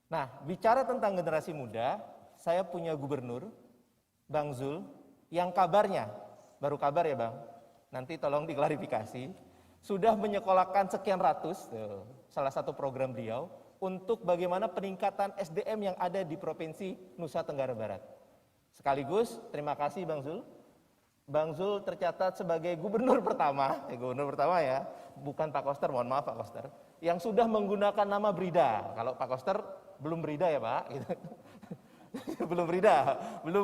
Nah, bicara tentang generasi muda, saya punya gubernur, Bang Zul, yang kabarnya, baru kabar ya Bang, nanti tolong diklarifikasi, sudah menyekolahkan sekian ratus, salah satu program beliau, untuk bagaimana peningkatan SDM yang ada di Provinsi Nusa Tenggara Barat. Sekaligus, terima kasih Bang Zul. Bang Zul tercatat sebagai gubernur pertama ya, bukan Pak Koster, mohon maaf Pak Koster, yang sudah menggunakan nama Brida. Kalau Pak Koster belum Brida ya Pak, gitu. belum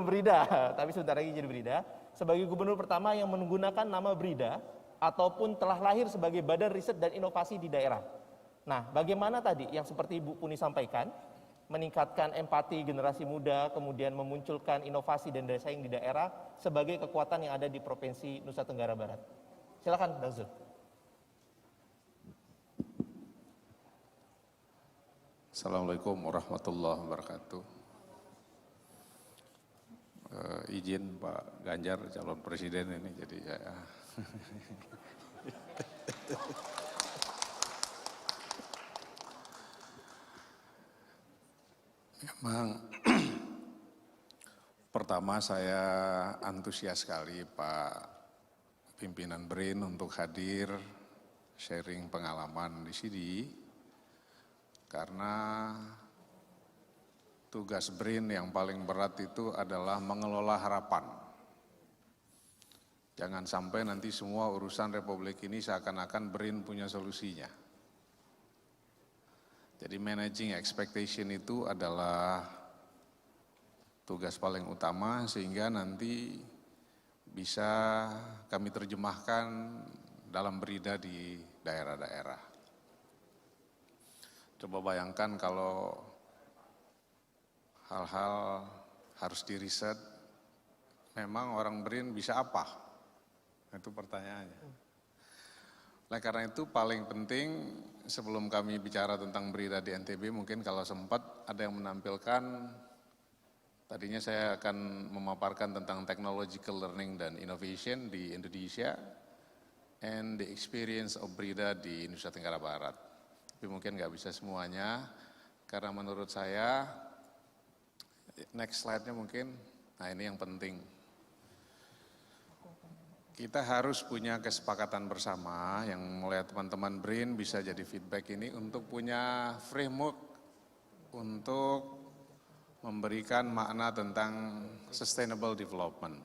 Brida, tapi sebentar lagi jadi Brida. Sebagai gubernur pertama yang menggunakan nama Brida ataupun telah lahir sebagai Badan Riset dan Inovasi di daerah. Nah, bagaimana tadi yang seperti Ibu Puni sampaikan, meningkatkan empati generasi muda, kemudian memunculkan inovasi dan daya saing di daerah sebagai kekuatan yang ada di Provinsi Nusa Tenggara Barat. Silakan, Bang Zul. Assalamualaikum warahmatullahi wabarakatuh. Izin Pak Ganjar calon presiden ini, jadi saya memang pertama saya antusias sekali Pak pimpinan BRIN untuk hadir sharing pengalaman di sini, karena tugas BRIN yang paling berat itu adalah mengelola harapan. Jangan sampai nanti semua urusan Republik ini seakan-akan BRIN punya solusinya. Jadi managing expectation itu adalah tugas paling utama, sehingga nanti bisa kami terjemahkan dalam berida di daerah-daerah. Coba bayangkan kalau hal-hal harus diriset, memang orang BRIN bisa apa? Itu pertanyaannya. Nah, karena itu paling penting sebelum kami bicara tentang berita di NTB, mungkin kalau sempat ada yang menampilkan, tadinya saya akan memaparkan tentang technological learning dan innovation di Indonesia and the experience of Brida di Nusa Tenggara Barat. Tapi mungkin nggak bisa semuanya, karena menurut saya, next slide-nya mungkin, nah ini yang penting. Kita harus punya kesepakatan bersama yang mulai teman-teman BRIN bisa jadi feedback ini untuk punya framework untuk memberikan makna tentang sustainable development.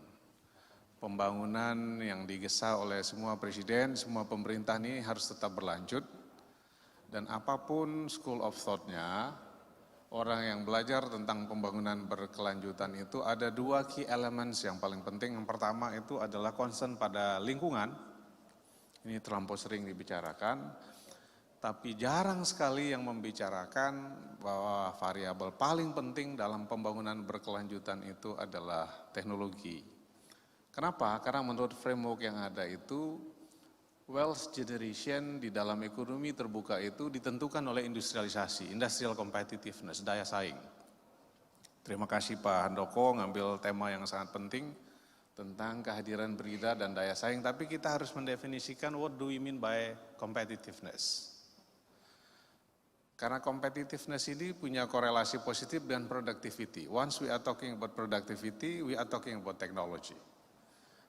Pembangunan yang digesa oleh semua presiden, semua pemerintah ini harus tetap berlanjut, dan apapun school of thought-nya, orang yang belajar tentang pembangunan berkelanjutan itu ada dua key elements yang paling penting. Yang pertama itu adalah concern pada lingkungan. Ini terlampau sering dibicarakan, tapi jarang sekali yang membicarakan bahwa variabel paling penting dalam pembangunan berkelanjutan itu adalah teknologi. Kenapa? Karena menurut framework yang ada itu, wealth generation di dalam ekonomi terbuka itu ditentukan oleh industrialisasi, industrial competitiveness, daya saing. Terima kasih Pak Handoko ngambil tema yang sangat penting tentang kehadiran Brida dan daya saing, tapi kita harus mendefinisikan what do we mean by competitiveness. Karena competitiveness ini punya korelasi positif dengan productivity. Once we are talking about productivity, we are talking about technology.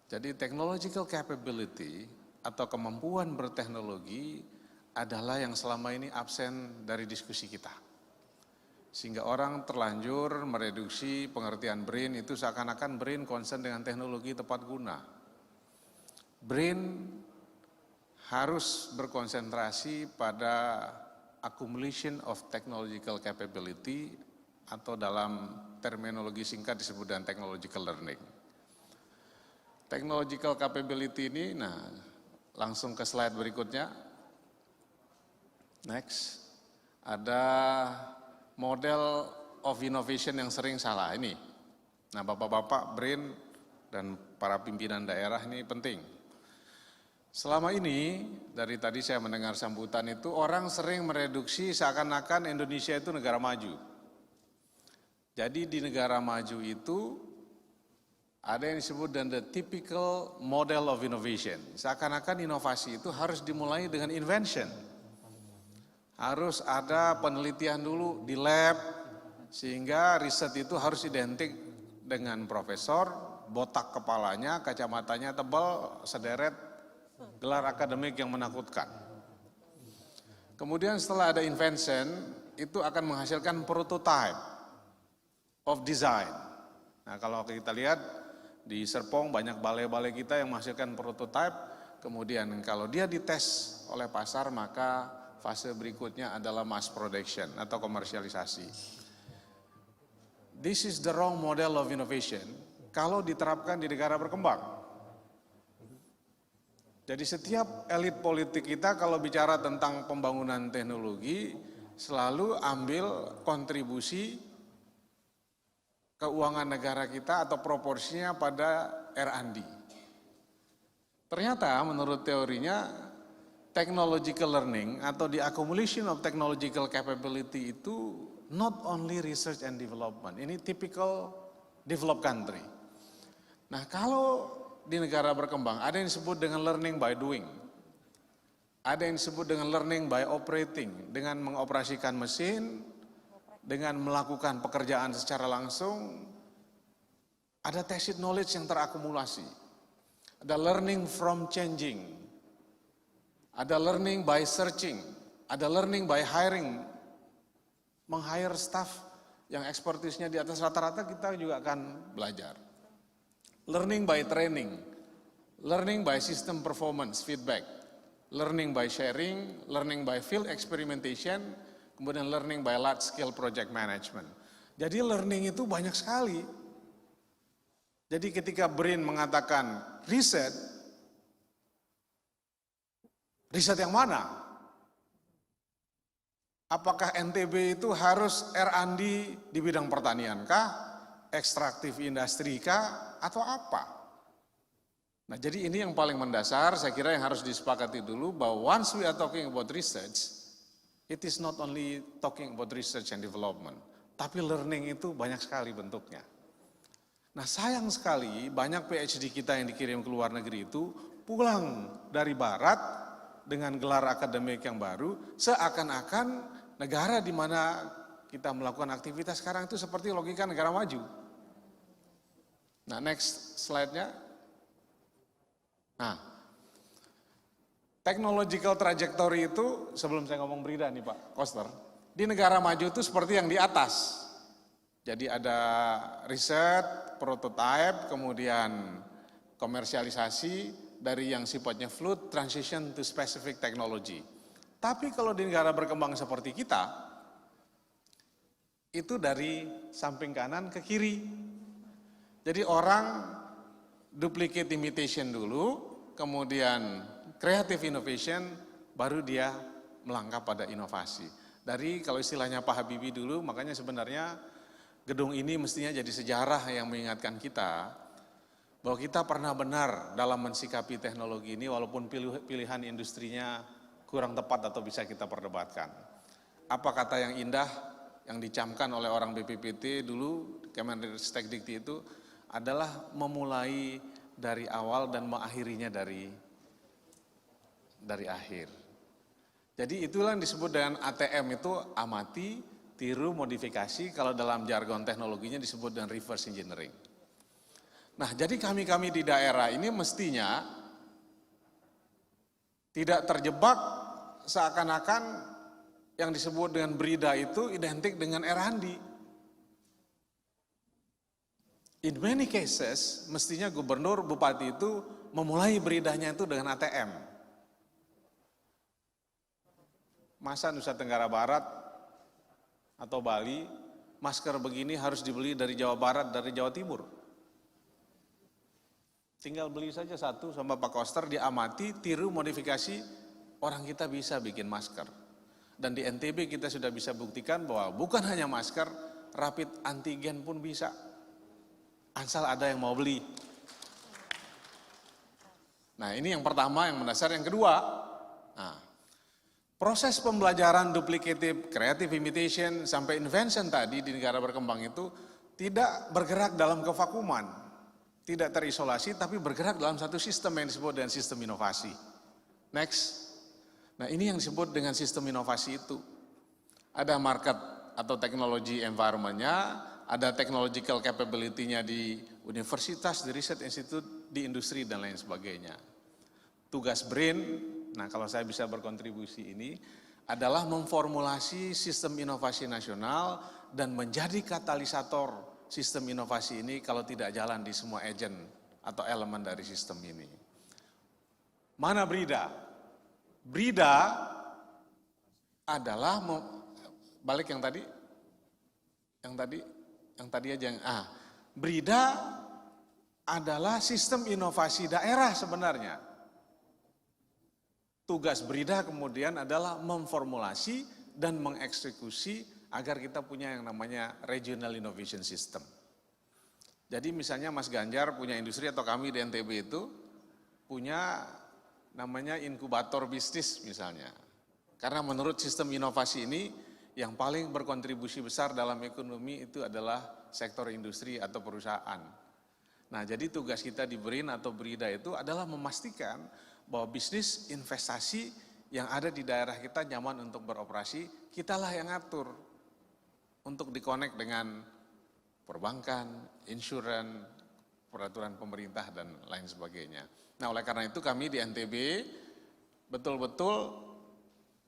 Jadi technological capability atau kemampuan berteknologi adalah yang selama ini absen dari diskusi kita. Sehingga orang terlanjur mereduksi pengertian BRIN itu seakan-akan BRIN concern dengan teknologi tepat guna. BRIN harus berkonsentrasi pada accumulation of technological capability atau dalam terminologi singkat disebut dengan technological learning. Technological capability ini, langsung ke slide berikutnya. Next. Ada model of innovation yang sering salah ini. Nah, Bapak-bapak BRIN dan para pimpinan daerah ini penting. Selama ini, dari tadi saya mendengar sambutan itu, orang sering mereduksi seakan-akan Indonesia itu negara maju. Jadi di negara maju itu, ada yang disebut dengan the typical model of innovation. Seakan-akan inovasi itu harus dimulai dengan invention. harus ada penelitian dulu di lab, sehingga riset itu harus identik dengan profesor, botak kepalanya, kacamatanya tebal, sederet, gelar akademik yang menakutkan. Kemudian setelah ada invention, itu akan menghasilkan prototype of design. Nah, kalau kita lihat di Serpong banyak balai-balai kita yang menghasilkan prototype, kemudian kalau dia dites oleh pasar, maka fase berikutnya adalah mass production atau komersialisasi. This is the wrong model of innovation kalau diterapkan di negara berkembang. Jadi setiap elit politik kita kalau bicara tentang pembangunan teknologi selalu ambil kontribusi keuangan negara kita atau proporsinya pada R&D. Ternyata menurut teorinya technological learning atau the accumulation of technological capability itu not only research and development. Ini typical developed country. Nah, kalau di negara berkembang ada yang disebut dengan learning by doing. Ada yang disebut dengan learning by operating, dengan mengoperasikan mesin, dengan melakukan pekerjaan secara langsung. Ada tacit knowledge yang terakumulasi. Ada learning from changing. Ada learning by searching. Ada learning by hiring. Meng-hire staff yang ekspertisnya di atas rata-rata, kita juga akan belajar. Learning by training, learning by system performance feedback, learning by sharing, learning by field experimentation, kemudian learning by large scale project management. Jadi learning itu banyak sekali. Jadi ketika BRIN mengatakan riset yang mana? Apakah NTB itu harus R&D di bidang pertanian kah? Ekstraktif industri kah? Atau apa? Nah, jadi ini yang paling mendasar, saya kira yang harus disepakati dulu, bahwa once we are talking about research, it is not only talking about research and development, tapi learning itu banyak sekali bentuknya. Nah, sayang sekali banyak PhD kita yang dikirim ke luar negeri itu pulang dari barat dengan gelar akademik yang baru, seakan-akan negara di mana kita melakukan aktivitas sekarang itu seperti logika negara maju. Nah, next slide-nya. Nah, technological trajectory itu, sebelum saya ngomong berita nih Pak Koster, di negara maju itu seperti yang di atas. Jadi ada riset, prototype, kemudian komersialisasi dari yang sifatnya fluid, transition to specific technology. Tapi kalau di negara berkembang seperti kita, itu dari samping kanan ke kiri. Jadi orang duplicate imitation dulu, kemudian creative innovation, baru dia melangkah pada inovasi. Dari kalau istilahnya Pak Habibie dulu, makanya sebenarnya gedung ini mestinya jadi sejarah yang mengingatkan kita bahwa kita pernah benar dalam mensikapi teknologi ini walaupun pilihan industrinya kurang tepat atau bisa kita perdebatkan. Apa kata yang indah yang dicamkan oleh orang BPPT dulu, Kemendikbudristek itu adalah memulai dari awal dan mengakhirinya dari akhir. Jadi itulah yang disebut dengan ATM itu amati, tiru, modifikasi, kalau dalam jargon teknologinya disebut dengan reverse engineering. Nah, jadi kami-kami di daerah ini mestinya tidak terjebak seakan-akan yang disebut dengan BRIDA itu identik dengan R&D. In many cases, mestinya gubernur, bupati itu memulai BRIDA-nya itu dengan ATM. Masa Nusa Tenggara Barat atau Bali, masker begini harus dibeli dari Jawa Barat, dari Jawa Timur. Tinggal beli saja satu sama Pak Koster, diamati, tiru, modifikasi, orang kita bisa bikin masker. Dan di NTB kita sudah bisa buktikan bahwa bukan hanya masker, rapid antigen pun bisa. Asal ada yang mau beli. Nah, ini yang pertama, yang mendasar. Yang kedua, nah, proses pembelajaran duplicative, creative imitation, sampai invention tadi di negara berkembang itu tidak bergerak dalam kevakuman, tidak terisolasi, tapi bergerak dalam satu sistem yang disebut dengan sistem inovasi. Next. Nah, ini yang disebut dengan sistem inovasi itu. ada market atau teknologi environment-nya, ada technological capability-nya di universitas, di research institute, di industri, dan lain sebagainya. Tugas BRIN, nah kalau saya bisa berkontribusi ini, adalah memformulasi sistem inovasi nasional dan menjadi katalisator sistem inovasi ini kalau tidak jalan di semua agent atau elemen dari sistem ini. Mana BRIDA? BRIDA adalah, balik yang tadi aja, BRIDA adalah sistem inovasi daerah sebenarnya. Tugas BRIDA kemudian adalah memformulasi dan mengeksekusi agar kita punya yang namanya Regional Innovation System. Jadi misalnya Mas Ganjar punya industri atau kami di NTB itu punya namanya inkubator bisnis misalnya. Karena menurut sistem inovasi ini yang paling berkontribusi besar dalam ekonomi itu adalah sektor industri atau perusahaan. Nah, jadi tugas kita di BRIN atau BRIDA itu adalah memastikan bahwa bisnis investasi yang ada di daerah kita nyaman untuk beroperasi, kitalah yang ngatur untuk dikonek dengan perbankan, insuran, peraturan pemerintah, dan lain sebagainya. Nah, oleh karena itu kami di NTB betul-betul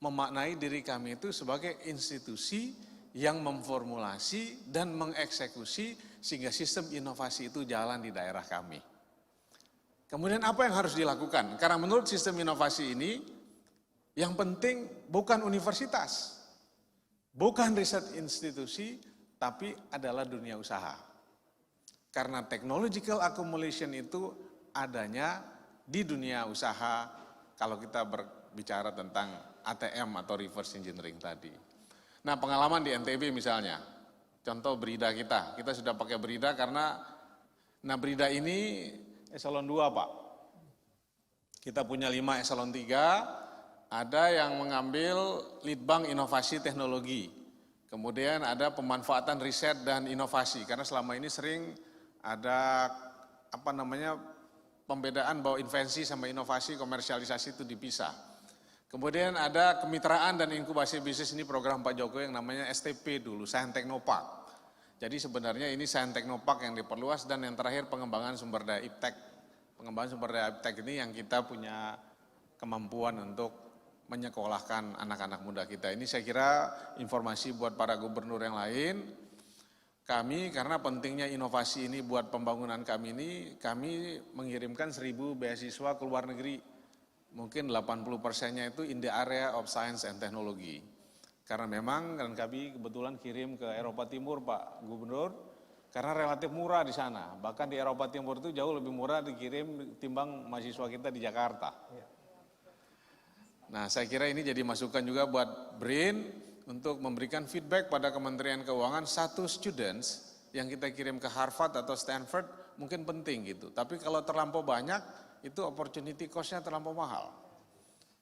memaknai diri kami itu sebagai institusi yang memformulasi dan mengeksekusi sehingga sistem inovasi itu jalan di daerah kami. Kemudian apa yang harus dilakukan? Karena menurut sistem inovasi ini, yang penting bukan universitas, bukan riset institusi, tapi adalah dunia usaha. Karena technological accumulation itu adanya di dunia usaha kalau kita berbicara tentang ATM atau reverse engineering tadi. Nah, pengalaman di NTB misalnya, contoh BRIDA kita sudah pakai BRIDA karena, BRIDA ini eselon 2 Pak. Kita punya 5 eselon 3, ada yang mengambil lead bank inovasi teknologi. Kemudian ada pemanfaatan riset dan inovasi, karena selama ini sering ada pembedaan bahwa invensi sama inovasi komersialisasi itu dipisah. Kemudian ada kemitraan dan inkubasi bisnis, ini program Pak Jokowi yang namanya STP dulu, Science Technopark. Jadi sebenarnya ini Science Technopark yang diperluas, dan yang terakhir pengembangan sumber daya IPTEK. Pengembangan sumber daya IPTEK ini yang kita punya kemampuan untuk menyekolahkan anak-anak muda kita. Ini saya kira informasi buat para gubernur yang lain. Kami karena pentingnya inovasi ini buat pembangunan kami ini, kami mengirimkan 1.000 beasiswa ke luar negeri. Mungkin 80%-nya itu in the area of science and technology. Karena memang kan kami kebetulan kirim ke Eropa Timur Pak Gubernur, karena relatif murah di sana. Bahkan di Eropa Timur itu jauh lebih murah dikirim timbang mahasiswa kita di Jakarta. Nah, saya kira ini jadi masukan juga buat BRIN untuk memberikan feedback pada Kementerian Keuangan, 1 students yang kita kirim ke Harvard atau Stanford mungkin penting gitu. Tapi kalau terlampau banyak, itu opportunity cost-nya terlampau mahal.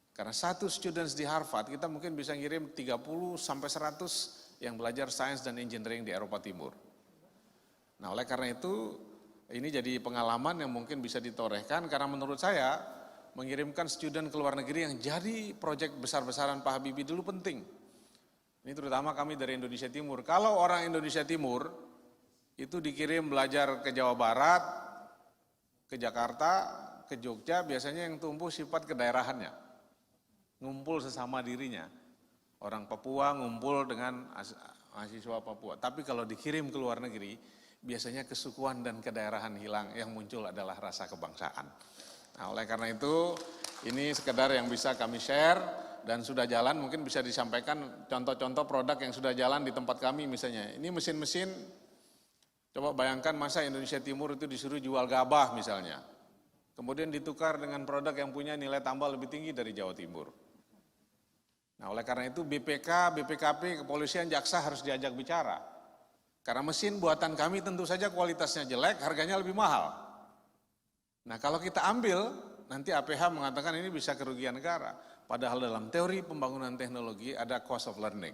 Karena 1 students di Harvard, kita mungkin bisa ngirim 30 sampai 100 yang belajar sains dan engineering di Eropa Timur. Nah, oleh karena itu, ini jadi pengalaman yang mungkin bisa ditorehkan, karena menurut saya, mengirimkan student ke luar negeri yang jadi proyek besar-besaran Pak Habibie dulu penting. Ini terutama kami dari Indonesia Timur. Kalau orang Indonesia Timur, itu dikirim belajar ke Jawa Barat, ke Jakarta, ke Jogja, biasanya yang tumbuh sifat kedaerahannya. Ngumpul sesama dirinya. Orang Papua ngumpul dengan mahasiswa Papua. Tapi kalau dikirim ke luar negeri, biasanya kesukuan dan kedaerahan hilang, yang muncul adalah rasa kebangsaan. Nah, oleh karena itu, ini sekedar yang bisa kami share dan sudah jalan, mungkin bisa disampaikan contoh-contoh produk yang sudah jalan di tempat kami misalnya. Ini mesin-mesin, coba bayangkan masa Indonesia Timur itu disuruh jual gabah misalnya. Kemudian ditukar dengan produk yang punya nilai tambah lebih tinggi dari Jawa Timur. Nah, oleh karena itu BPK, BPKP, kepolisian, jaksa harus diajak bicara. Karena mesin buatan kami tentu saja kualitasnya jelek, harganya lebih mahal. Nah, kalau kita ambil, nanti APH mengatakan ini bisa kerugian negara. Padahal dalam teori pembangunan teknologi ada cost of learning.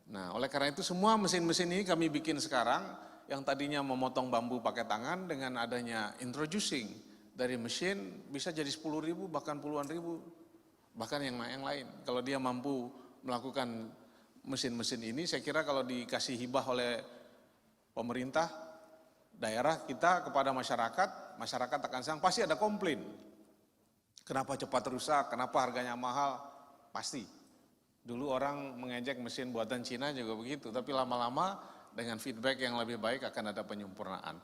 Nah, oleh karena itu semua mesin-mesin ini kami bikin sekarang, yang tadinya memotong bambu pakai tangan, dengan adanya introducing dari mesin bisa jadi 10.000 bahkan puluhan ribu. Bahkan yang lain, kalau dia mampu melakukan mesin-mesin ini saya kira kalau dikasih hibah oleh pemerintah daerah kita kepada masyarakat, masyarakat akan sang pasti ada komplain. Kenapa cepat rusak, kenapa harganya mahal, pasti. Dulu orang mengejek mesin buatan Cina juga begitu, tapi lama-lama dengan feedback yang lebih baik akan ada penyempurnaan.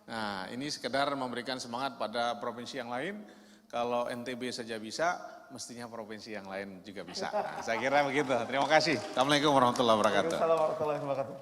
Nah, ini sekedar memberikan semangat pada provinsi yang lain. Kalau NTB saja bisa, mestinya provinsi yang lain juga bisa. Nah, saya kira begitu. Terima kasih. Assalamualaikum warahmatullahi wabarakatuh. Waalaikumsalam warahmatullahi wabarakatuh.